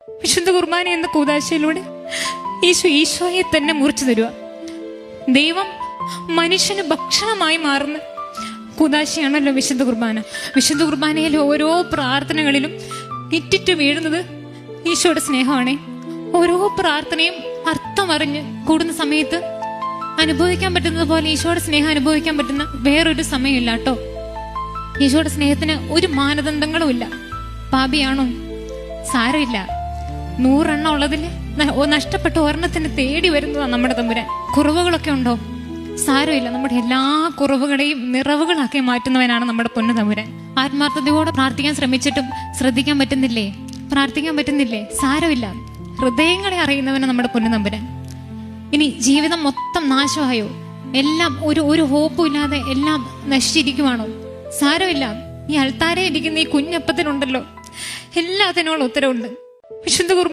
വിശുദ്ധ കുർബാന എന്ന കൂദാശയിലൂടെ ഈശോയെ തന്നെ മുറിച്ചു തരുക. ദൈവം മനുഷ്യന് ഭക്ഷണമായി മാറുന്ന കൂദാശയാണല്ലോ വിശുദ്ധ കുർബാന. വിശുദ്ധ കുർബാനയിലെ ഓരോ പ്രാർത്ഥനകളിലും ഇറ്റിറ്റ് വീഴുന്നത് ഈശോയുടെ സ്നേഹമാണേ. ഓരോ പ്രാർത്ഥനയും അർത്ഥം അറിഞ്ഞ് കൂടുന്ന സമയത്ത് അനുഭവിക്കാൻ പറ്റുന്നത് പോലെ ഈശോയുടെ സ്നേഹം അനുഭവിക്കാൻ പറ്റുന്ന വേറൊരു സമയമില്ല കേട്ടോ. ഈശോയുടെ സ്നേഹത്തിന് ഒരു മാനദണ്ഡങ്ങളും ഇല്ല. പാപിയാണോ? സാരമില്ല. 100 എണ്ണം ഉള്ളതിൽ നഷ്ടപ്പെട്ട ഒരെണ്ണത്തിന് തേടി വരുന്നതാണ് നമ്മുടെ തമ്പുരാൻ. കുറവുകളൊക്കെ ഉണ്ടോ? സാരമില്ല. നമ്മുടെ എല്ലാ കുറവുകളെയും നിറവുകളാക്കി മാറ്റുന്നവനാണ് നമ്മുടെ പൊന്നു തമ്പുരാൻ. ആത്മാർത്ഥതയോടെ പ്രാർത്ഥിക്കാൻ ശ്രമിച്ചിട്ടും ശ്രദ്ധിക്കാൻ പറ്റുന്നില്ലേ? പ്രാർത്ഥിക്കാൻ പറ്റുന്നില്ലേ? സാരമില്ല. ഹൃദയങ്ങളെ അറിയുന്നവനാണ് നമ്മുടെ പൊന്നു തമ്പുരാൻ. ഇനി ജീവിതം മൊത്തം നാശമായോ? എല്ലാം ഒരു ഹോപ്പും ഇല്ലാതെ എല്ലാം നശിച്ചിരിക്കുവാണോ? സാരമില്ല. ഈ അൾത്താരെ ഇരിക്കുന്ന ഈ കുഞ്ഞപ്പത്തിനുണ്ടല്ലോ എല്ലാത്തിനോളം ഉത്തരവുണ്ട്. വിശുദ്ധ